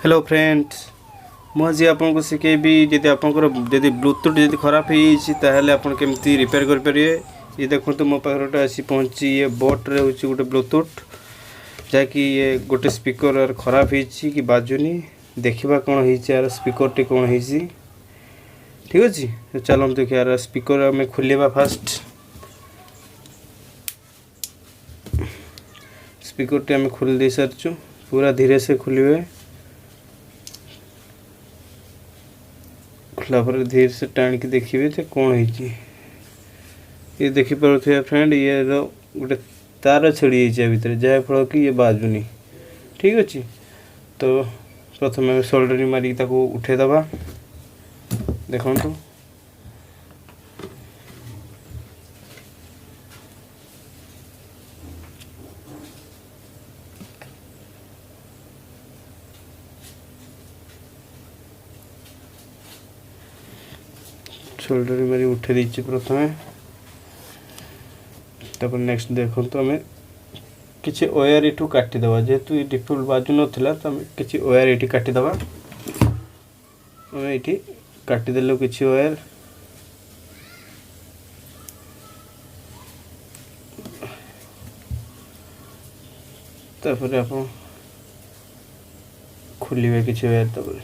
Hello friends मुझे आपको शिखेबी जब आपंकर जब ब्लूटूथ जब खराब हो आप केमती रिपेयर करेंगे। ये देखो तो मो पाखे गोटे आसी पहुँची ये बोट्रे हूँ गोटे ब्लूटूथ जहाँकि ये गोटे स्पीकर यार खराब हो कि बाजुनी देखा कौन यार स्पीकर टी कौन हो ठीक अच्छे। तो चलो देखिए यार स्पीकर आम खोलिया फास्ट स्पीकर टी आम खोल दे सारी पूरा धीरे से खोलिए खोला पर धीरे से टाण की देखिए तो कौन है ये देखिपे फ्रेंड ये गोटे तार छड़ी भितर जहाँफल कि ये बाजुनी ठीक अच्छे। तो प्रथम सोल्डरिंग मारिक उठेदबा देखो सोल्डरिंग मारी उठे दी प्रथम तब नेक्स्ट देखो तो आम किसी वायर यू काटिदेवा जेहेतु ये डिफल्ट बाजू नाला तो आम किसी वायर ये काटिदेवा आम ये काटिदेलु किसी वायर तापर आप खोलिए किसी वायर तापर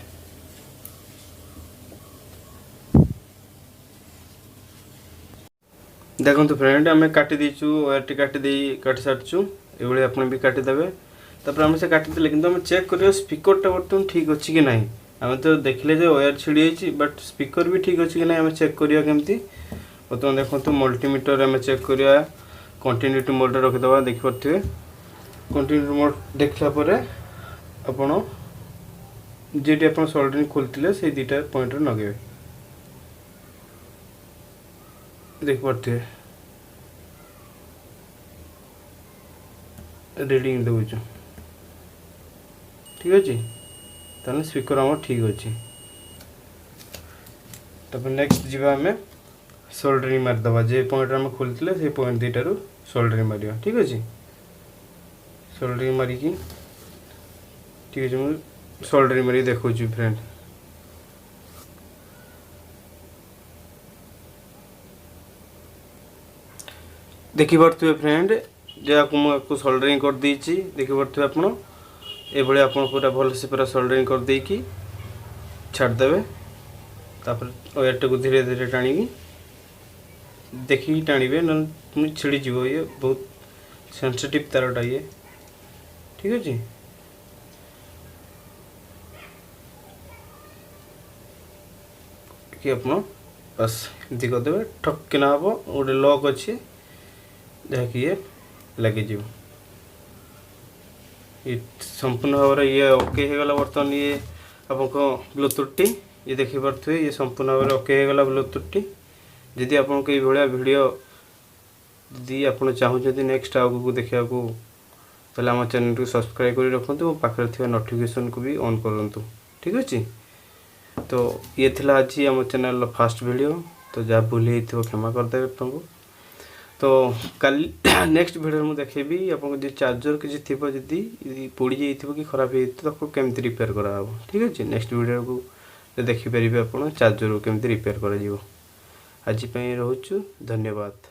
देखो तो फ्रेंड आम काटी देचु वायर टी काटी सारी ये आप भी काटिदेवे तापर आम से काटिदे कि आम चेक कर स्पीकर बर्तमान ठीक अच्छी कि ना आम तो देखले जे वायर छिड़ी बट स्पीकर भी ठीक अच्छी कि ना आम चेक करिया केमती बर्तमान देखो तो मल्टीमीटर आम चेक करिया कंटिन्यूटी मोड रखिदबा देखिपे कंटिन्यूटी मोड देखला आपण जेटी आप सोल्डरिंग खोलते से दुटा पॉइंट नगे देखिपे रीडिंग दौर ठीक अच्छे ताले स्पीकर आम ठीक अच्छे। तब नेक्स्ट जीवा आम सोल्डरिंग मारिदबा जे पॉइंट आम खोलते से पॉइंट दुटारू सोल्डरिंग मारिया ठीक अच्छे। सोल्डरिंग मारिकी ठीक अच्छे मुझे सोल्डरिंग मारिक देखो फ्रेंड देखिपे फ्रेंड जहाँ मुझे सोल्डरिंग कर देती देखिपे आप पूरा भल से पूरा सोल्डरिंग कर देकी छाड़देवे तापर वायर टाक धीरे धीरे टाणी देखिए टाणिबे न छिड़ी जीव ये बहुत सेंसिटिव तारटा ये ठीक अच्छे। कि आप बस एमती करदे ठक किना हम गोटे लॉक अच्छे जहाँकि ये लगे ये संपूर्ण भाव में ये ओके हो गला बर्तमान ये आपको ब्लूटूथ टी ये देखिपे ये संपूर्ण भाव में ओके हो गला ब्लूटूथ टी जदि आपको ये भाया वीडियो जदि आप चाहते नेक्स्ट आगे देखा ताले आम चैनल को सब्सक्राइब कर रखु पाखे नोटिफिकेशन को भी ऑन करूँ ठीक अच्छे। तो ये थिला आज आम चैनल फास्ट वीडियो तो जहाँ भूल क्षमा करदे तुमको। तो कल नेक्स्ट वीडियो में देखेबी आपको जो चार्जर किसी थी जदि पोड़ी जाइए कि खराब हो केमती रिपेयर करा ठीक अच्छे। नेक्स्ट वीडियो को देखिपारे आप चार्जर केमती रिपेयर कर आज रोचु धन्यवाद।